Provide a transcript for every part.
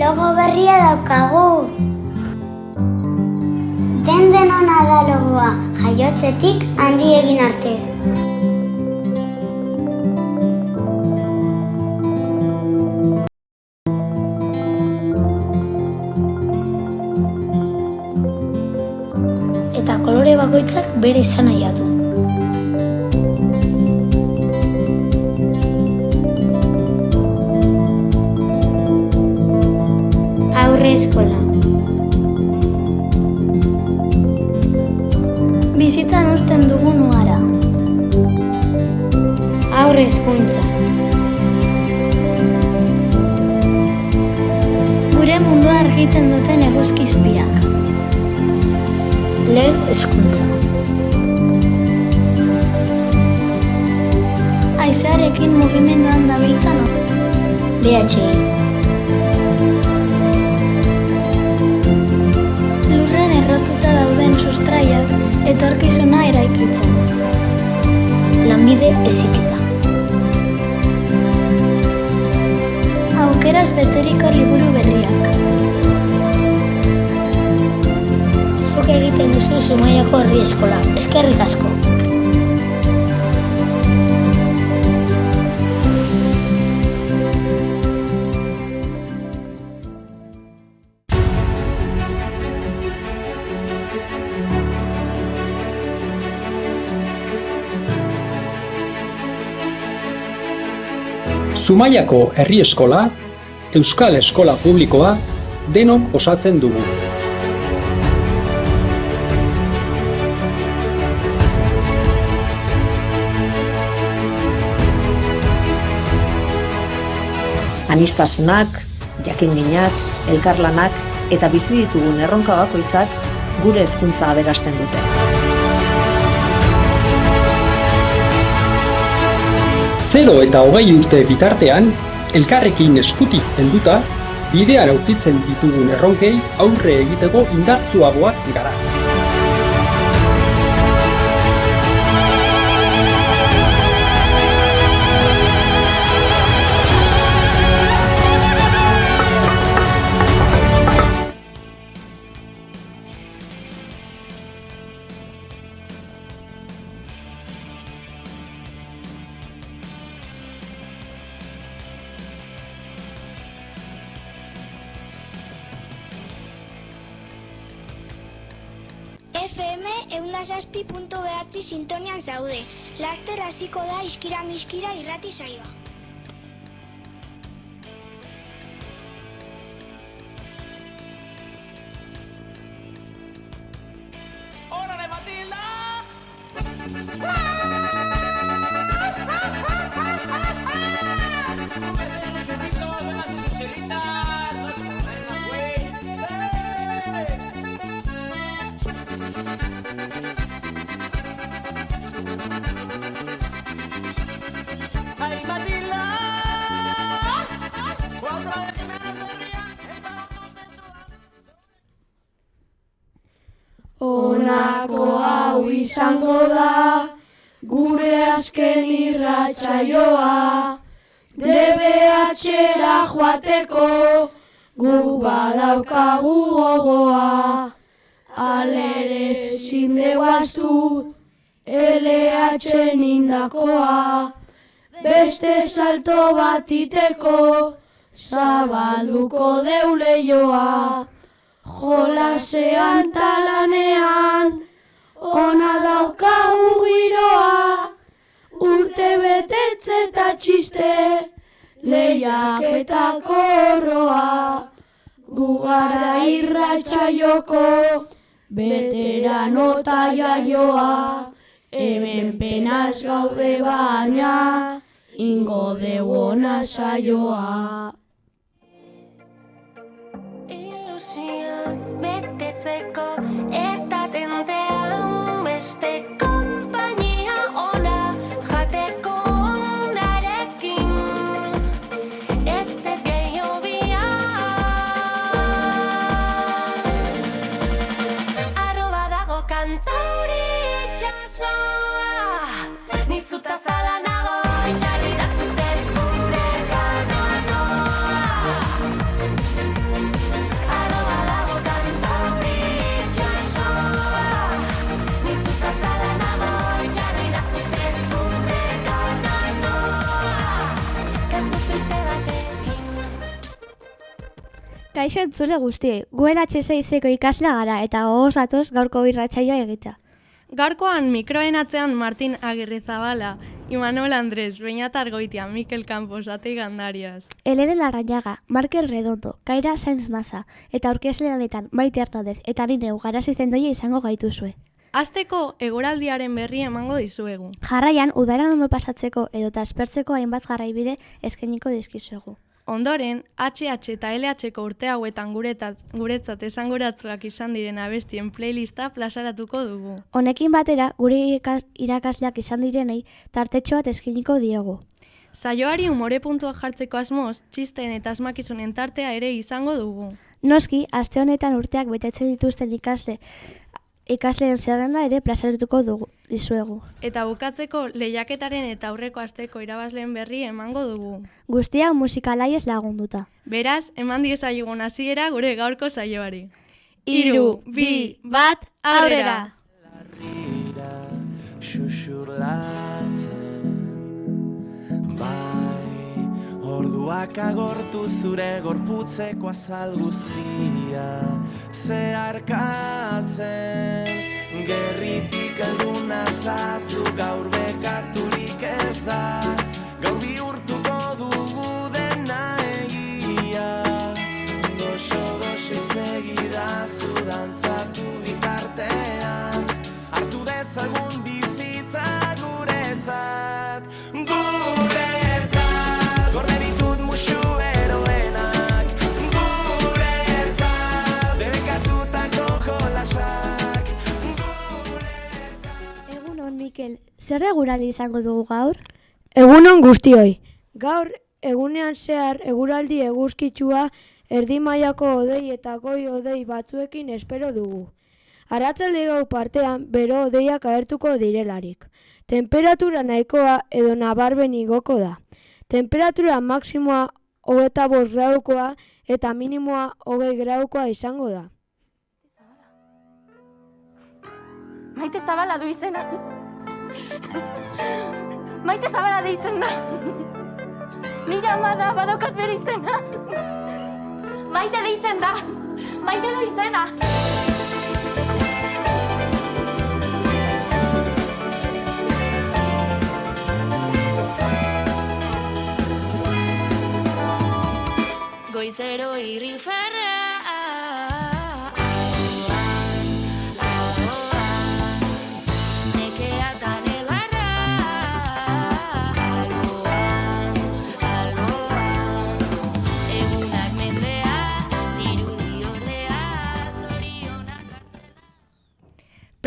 Logo berria daukagu. Den-denona da logoa, jaiotzetik handiegin arte. Eta kolore bakoitzak bere esanahia du. Aurre eskola. Bizitzan uzten dugun ugara. Aurre hezkuntza. Gure mundua argitzen duten eguzkizpiak. Lehen hezkuntza. Haizearekin mugimenduan dabiltzan DHI. Lurren errotuta dauden sustraiak etorkizuna eraikitzen. Lanbide heziketa. Aukeraz beteriko liburu berriak. Zuk egiten duzu Zumaiako Herri Eskola. Eskerrik asko. Zumaiako Herri Eskola, Euskal Eskola Publikoa, denok osatzen dugu. Aniztasunak, jakinminak, elkarlanak eta bizi ditugun erronka bakoitzak gure hezkuntza aberasten dute. Zero eta 20 urte bitartean, elkarrekin eskutik helduta, bidean aurkitzen ditugun erronkei aurre egiteko indartsuagoak gara. FM 106.9 sintonian zaude. Laster hasiko da Iskira-miskira irrati saioa. ¡Órale, Matilda! ¡Ay, Matilda! ¡Otra vez Jiménez de Rían! ¡Estábamos dentro Honako hau izango da, gure azken irratsaioa, DBH-ra joateko, guk badaukagu gogoa. Alere ezin deuaztu, LH-en indakoa, beste salto bat iteko, zabalduko deu leioa. Jolasean talanean, ona daukagu giroa, urte betetze eta txiste, lehiak eta korroa. Gugara irratsaioko, beterano eta jaioa, hemen penaz gaude baina, ingo deu ona saioa. Ilusioz betetzeko eta tentean beste konpainia ona jateko onarekin. Ez dut gehiago arroba dago kantauri itxasoa, nizuta zala nago itxarri da zuzte zure ganoa. Kaixo entzule guztiei, guen HSIZ-ko ikasla gara eta gogozatoz gaurko irratsaioa egitea. Gaurkoan mikroen atzean Martin Agirrezabala, Imanol Andrés, Beñat Argoitia, Mikel Campos, Atei Gandarias. Elene Larrañaga, Markel Redondo, Kaira Sainz Maza eta aurkezle lanetan Maite Hernandez eta Nineu Garazi zendoia izango gaituzue. Asteko eguraldiaren berri emango dizuegu. Jarraian, udaran ondo pasatzeko edota aspertzeko hainbat jarraibide eskainiko dizkizuegu. Ondoren, HH eta LH-ko urte hauetan guretzat esanguratsuak izan diren abestien playlista plazaratuko dugu. Honekin batera, gure irakasleak izan direnei tartetxo bat eskainiko diegu. Saioari umore puntuak jartzeko asmoz, txisten eta asmakizunen tartea ere izango dugu. Noski, aste honetan urteak betetzen dituzten ikasleen zerrenda ere plazaratuko dizuegu. Eta bukatzeko lehiaketaren eta aurreko asteko irabazleen berri emango dugu. Guztia musikalaiez lagunduta. Beraz, eman diezaiogun hasiera gure gaurko saioari. 3, 2, 1, aurrera! Larrira xuxurlatzen bai, orduak agortu zure gorputzeko azal guztia zeharkatzen, gerritik elduna zazu gaur bekaturik ez da, gaur bihurtuko dugu dena egia, goxo-goxo itzegidazu dantzatu bitartean, hartu dezagun bizitza guretzat, gorde ditut musu eroenak, guretzat, debekatutako jolasak, Egunon, Mikel, zer eguraldi izango dugu gaur? Egunon guztioi. Gaur egunean zehar eguraldi eguzkitsua erdi mailako hodei eta goi hodei batzuekin espero dugu. Arratsalde gau partean bero hodeiak agertuko direlarik. Temperatura nahikoa edo nabarmen igoko da. Temperatura maksimoa 25 gradukoa eta minimoa 20 gradukoa izango da. Maite Zabala du izena. Maite Zabala deitzen da. Nire ama da, badaukat bere izena. Maite deitzen da. Maite du izena. Goizero irri ferra.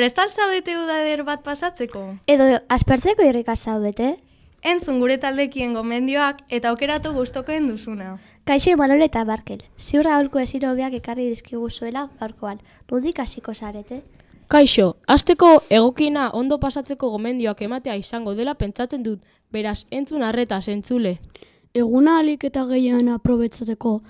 Prestal zaudete udader bat pasatzeko? Edo aspertzeko irrikaz zaudete? Entzun gure taldekien gomendioak eta aukeratu gustokoen duzuna. Kaixo Imanol eta Markel, ziur aholku ezin hobeak ekarri dizkiguzuela gaurkoan. Nondik hasiko zarete? Kaixo, hasteko egokiena ondo pasatzeko gomendioak ematea izango dela pentsatzen dut, beraz entzun arretaz entzule. Eguna ahalik eta gehien aprobetzatzeko,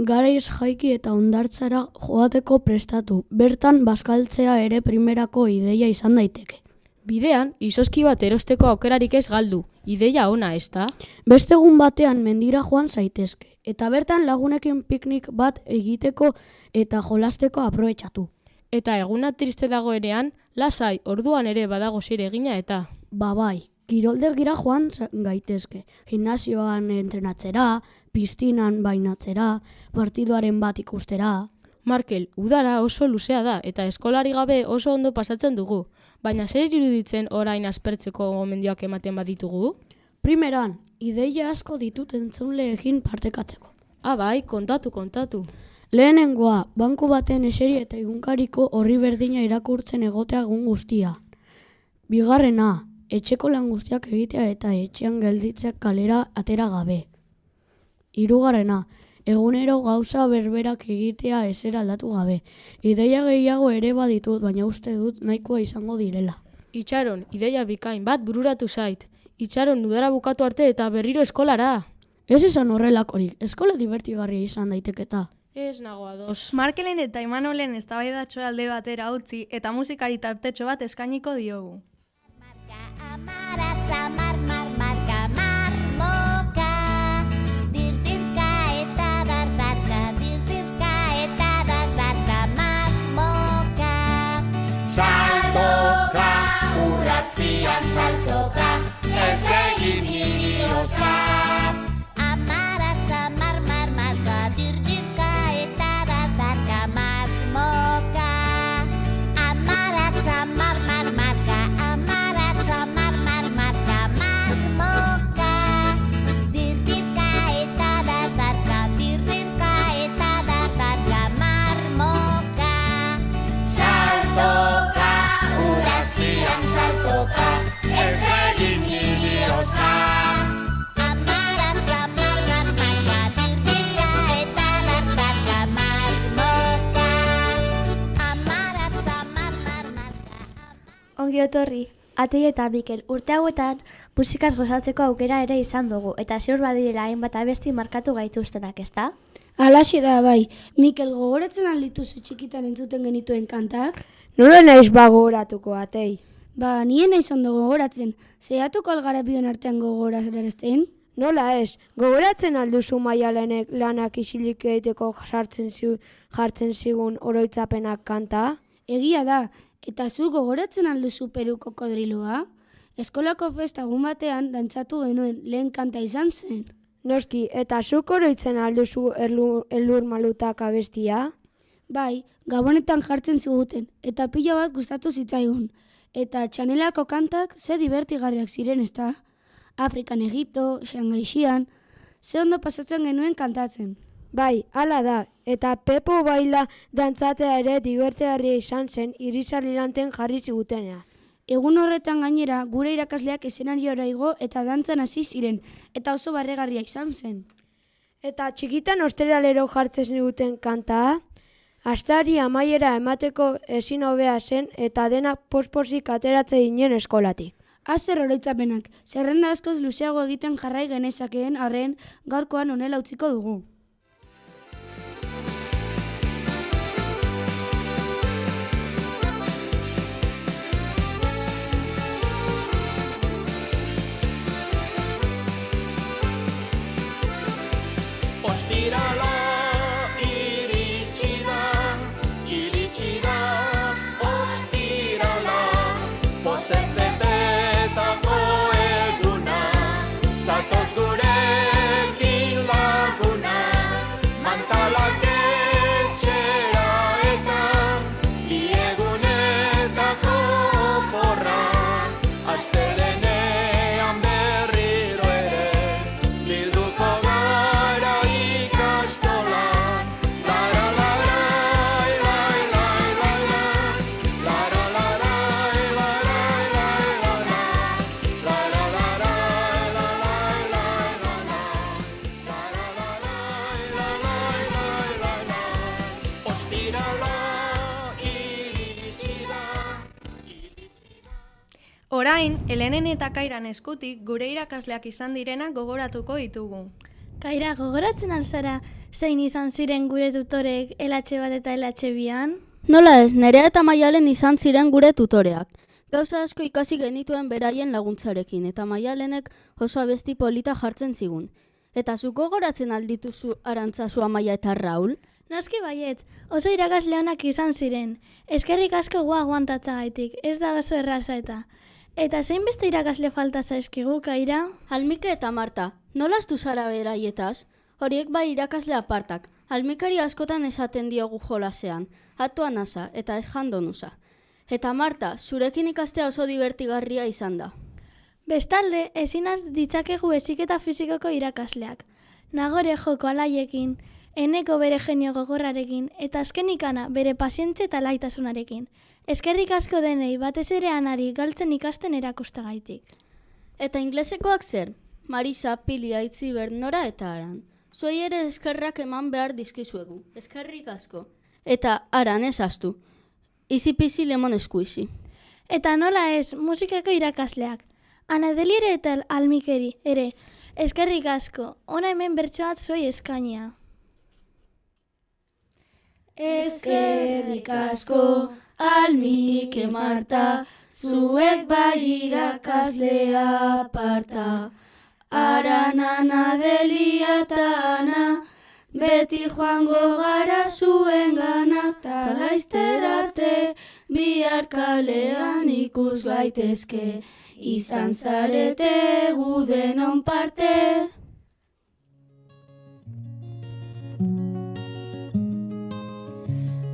garaiz jaiki eta hondartzara joateko prestatu. Bertan bazkaltzea ere primerako ideia izan daiteke. Bidean, izozki bat erosteko aukerarik ez galdu. Ideia ona, ezta? Beste egun batean mendira joan zaitezke. Eta bertan lagunekin piknik bat egiteko eta jolasteko aprobetxatu. Eta eguna triste dagoenean, lasai, orduan ere badago zire egina eta... Bai, kiroldegira joan gaitezke. Gimnasioan entrenatzera, piztinan bainatzera, partiduaren bat ikustera... Markel, udara oso luzea da eta eskolari gabe oso ondo pasatzen dugu. Baina zer iruditzen orain aspertzeko gomendioak ematen baditugu? Primeran, ideia asko ditut entzunleekin partekatzeko. Bai, kontatu. Lehenengoa, banku baten eseri eta egunkariko horri berdina irakurtzen egotea egun guztia. Bigarrena, etxeko lan guztiak egitea eta etxean gelditzeak kalera atera gabe. Hirugarrena, egunero gauza berberak egitea ezer aldatu gabe. Ideia gehiago ere baditut, baina uste dut nahikoa izango direla. Itxaron, ideia bikain bat bururatu zait. Itxaron, udara bukatu arte eta berriro eskolara. Ez esan horrelakorik, eskola divertigarria izan daiteketa. Ez nago ados. Markelen eta Imanolen eztabaidatxo alde batera utzi eta musikari tartetxo bat eskainiko diogu. Dirdirka eta barbarka, dirdirka Ongi etorri, Atei eta Mikel, urte hauetan musikaz gozatzeko aukera ere izan dugu, eta ziur badirela hainbat abesti markatu gaituztenak, ezta? Alaxe da, bai. Mikel, gogoratzen aldituzu txikitan entzuten genituen kantak? Nola naiz gogoratuko, Atei? Ba, nien naiz ondo gogoratzen. Zeiatuko algara bion artean gogoratzen? Nola ez, gogoratzen alduzu Maialenek lanak isilik egiteko jartzen zigun oroitzapenak kanta? Egia da, eta zu gogoratzen alduzu Peru kokodriloa? Eskolako festa egun batean dantzatu genuen lehen kanta izan zen. Noski, eta zuk oroitzen alduzu elur malutak abestia? Bai, gabonetan jartzen ziguten, eta pila bat gustatu zitzaigun. Eta txanelako kantak ze divertigarriak ziren, ezta? Afrikan Egipto, Xangaixian, ze ondo pasatzen genuen kantatzen. Bai, hala da, eta Pepo baila dantzatea ere divertigarria izan zen irisaliranten jarri zigutenean. Egun horretan gainera, gure irakasleak eszenariora igo eta dantzan hasi ziren, eta oso barregarria izan zen. Eta txikitan osteralero jartzen ziguten kanta, astari amaiera emateko ezin hobea zen eta denak pospozik ateratze ginen eskolatik. Azer oroitzapenak, zerrenda askoz luzeago egiten jarrai genezakeen arren gaurkoan honela utziko dugu. Ostirala iritsi da, ostirala, pozez betetako eguna, zatoz gurekin laguna, mantalak etxera eta diegunetako porra, astelenean berriro ere, bilduko gara ikastola. Orain, Elenen eta Kairan eskutik gure irakasleak izan direnak gogoratuko ditugu. Kaira, gogoratzen alzara zein izan ziren gure tutoreek LH bat eta LH bian? Nola ez, Nerea eta Maialen izan ziren gure tutoreak. Gauza asko ikasi genituen beraien laguntzarekin, eta Maialenek oso abesti polita jartzen zigun. Eta zu gogoratzen aldituzu Arantzazu, Amaia eta Raul? Noski baiet, oso irakasle onak izan ziren. Eskerrik asko gu aguantatzagaitik, ez da oso erraza eta. Eta zein beste irakasle falta zaizkigu, Kaira? Almike eta Marta, nolaztu zara beraietaz? Horiek bai irakasle apartak. Almikari askotan esaten diogu jolasean, atua nasa eta ez jandonusa. Eta Marta, zurekin ikastea oso divertigarria izan da. Bestalde, ezinaz ditzakegu heziketa fisikoko irakasleak. Nagore joko alaiekin, Eneko bere genio gogorrarekin, eta azkenikana bere pazientzia eta laitasunarekin. Eskerrik asko denei batez ere Anari galtzen ikasten erakustagaitik. Eta inglesekoak zer? Marisa, Pilia, Itziber, Nora eta Aran. Zuei ere eskerrak eman behar dizkizuegu. Eskerrik asko. Eta Aran ez astu. Izi-pizi lemon eskuizi. Eta nola ez, musikako irakasleak. Anadeliere eta Almikeri ere. Eskerrik asko. Ona hemen bertso bat zuei eskainia. Eskerrik asko, Almike Marta, zuek bai irakaslea aparta. Aranan Adelia eta Ana, beti joango gara zuen gana, ta laizter arte, bihar kalean ikus gaitezke, izan zarete gu denon parte.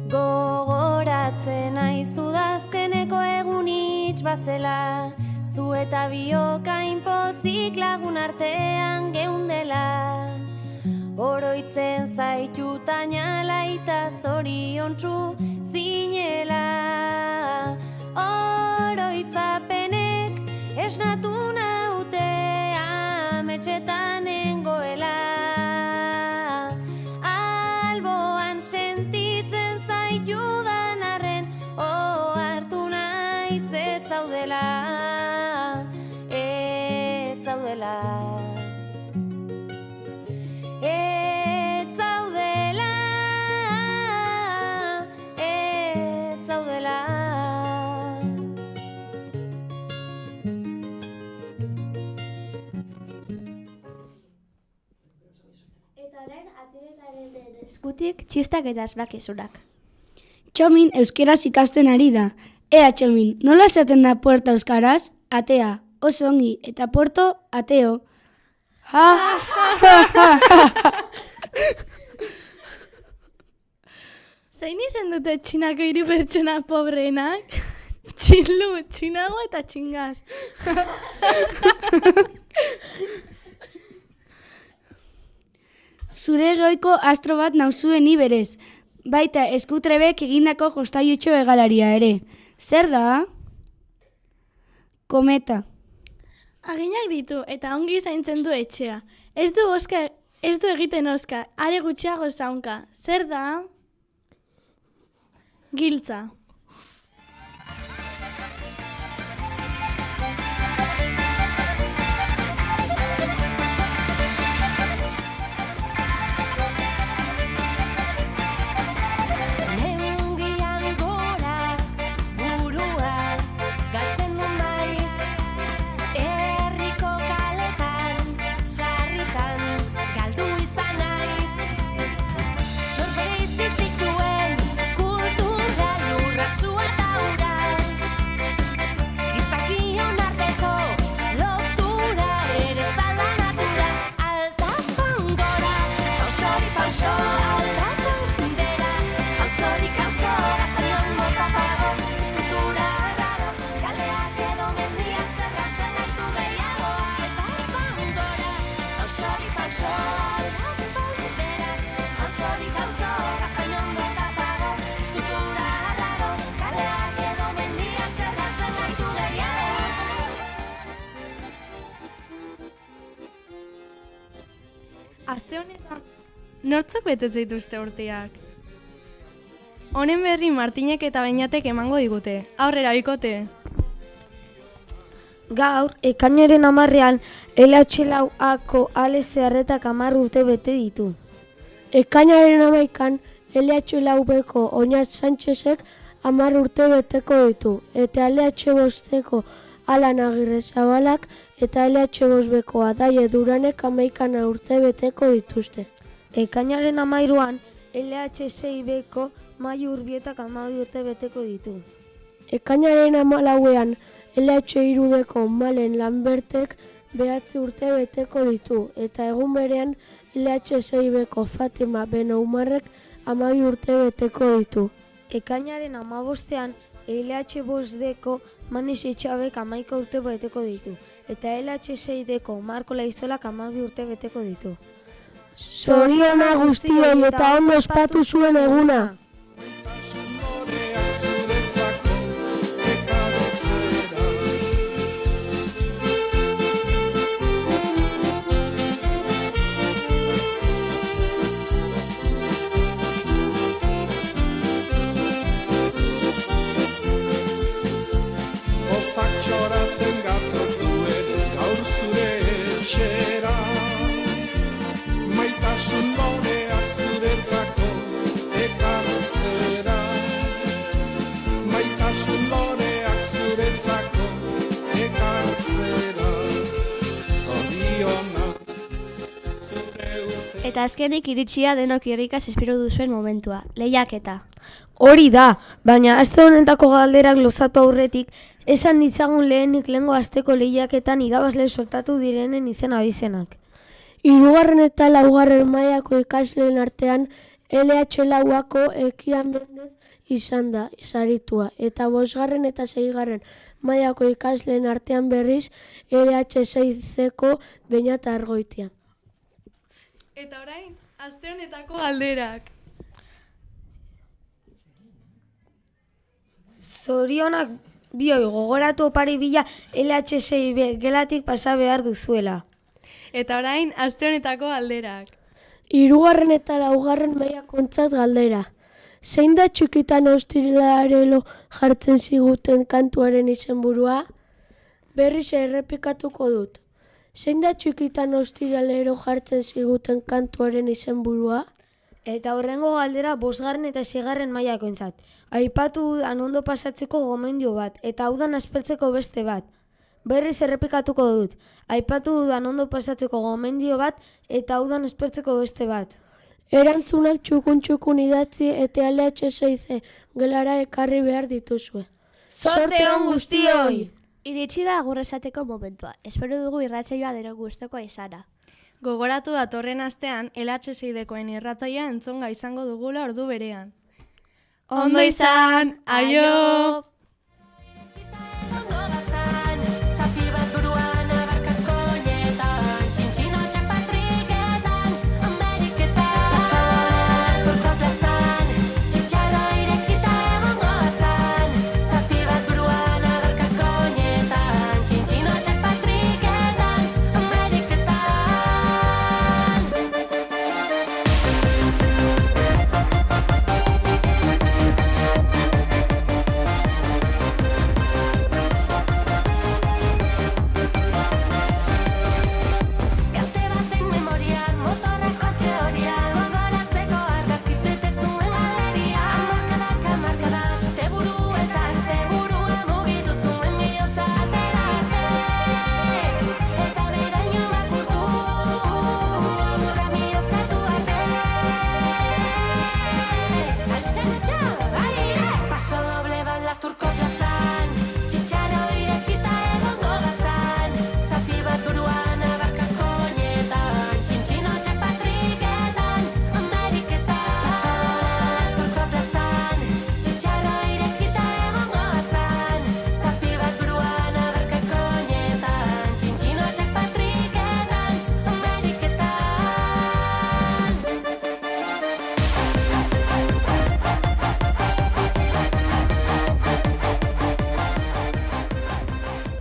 Gogoratzen aizu dazkeneko egun hitz bazela, zu eta bioka inpozik lagun artean geundela. Oroitzen zaitu tainala eta zoriontsu zinela. Oroitzapenek esnatu naute ametxetan nengoela. Alboan sentitzen zaitu dan arren, hartu naiz ez zaudela. Eskutik txistak eta asmakizunak. Txomin euskeraz ikasten ari da. Ea Txomin, nola esaten da puerta euskaraz? Atea, oso ongi, eta puerto, ateo. Zein izen dute txinako hiru pertsona pobreenak? Txilu, txinago eta txingaz. Zure goiko astro bat nauzue ni berez. Baita eskutrebek egindako jostaiutxo egalaria ere. Zer da? Kometa. Aginak ditu eta ongi zaintzen du etxea. Ez du egiten oska, are gutxiago zaunka. Zer da? Giltza. Neungian gora, burua, galtzen duen maiz, herriko kaletan, sarritan, galdu izan naiz. Norbere izizituen, kultura lurra zua eta ura. Gizakion arteko, lotura ere zala natura. Aldapan gora, pausori pauso, aldapan bera. Auzorik auzo, gazaion mota pago, eskultura raro. Kaleak edo mendiak zerratzen gaitu gehiago. Aldapan gora, pausori pauso, aldapan bera. Auzorik auzo, gazaion mota pago, eskultura raro. Kaleak edo mendiak zerratzen gaitu gehiago. Aste honetan, nortzuk betetzen dituzte urteak? Honen berri Martinek eta Beñatek emango digute. Aurrera, bikote! Gaur, ekainaren 10ean, LH4ako Ale Zeharretak 10 urte bete ditu. Ekainaren 11an, LH4beko Oñat Sánchezek 10 urte beteko ditu, eta LH5ko Alan Agirre Zabalak eta LH5beko Adaie Duranek 11 urte beteko dituzte. Ekainaren 13an, LH6beko Maiu Urbietak 12 urte beteko ditu. Ekainaren 14ean, LH3beko Malen Lambertek 9 urte beteko ditu, eta egun berean LH6beko Fatima Benoumarrek 12 urte beteko ditu. Ekainaren 15ean, LH5deko Manis Etxabek 11 urte beteko ditu, eta LH6deko Marko Laizolak 12 urte beteko ditu. Zoriona guztioi eta ondo ospatu zuen eguna! Bozak txoratzen gatoz duen gaur zure etxera. Maitasun loreak zuretzako ekartzera. Maitasun loreak zuretzako ekartzera. Zoriona zure urte. Eta azkenik iritsia denok irrikaz espero duzuen momentua, lehiaketa. Hori da, baina aste honetako galderak luzatu aurretik, esan ditzagun lehenik lehengo asteko lehiaketan irabazle sortatu direnen izen abizenak. 3. eta 4. mailako ikasleen artean LH4ako Ekian Mendez izan da saritua, eta 5. eta 6. mailako ikasleen artean berriz LH6ko Beñat Argoitia. Eta orain, aste honetako galderak. Zorionak bioi gogoratu opari bila LH6B gelatik pasa behar duzuela. Eta orain, aste honetako galderak. 3. eta 4. mailakoentzat galdera. Zein da txikitan ostilarelo jartzen ziguten kantuaren izenburua? Berriz errepikatuko dut. Zein da txikitan ostilarelo jartzen ziguten kantuaren izenburua? Eta horrengo galdera 5. eta 6. mailakoentzat. Aipatu dudan ondo pasatzeko gomendio bat, eta udan aspertzeko beste bat. Berriz errepikatuko dut. Aipatu dudan ondo pasatzeko gomendio bat, eta udan aspertzeko beste bat. Erantzunak txukun idatzi eta LH6 gelara ekarri behar dituzue. Zorte on guztioi! Iritsi da agur esateko momentua. Espero dugu irratsaioa dero gustukoa izana. Gogoratu datorren astean LH6-dekoen irratsaioa entzonga izango dugula ordu berean. Ondo izan! Aio!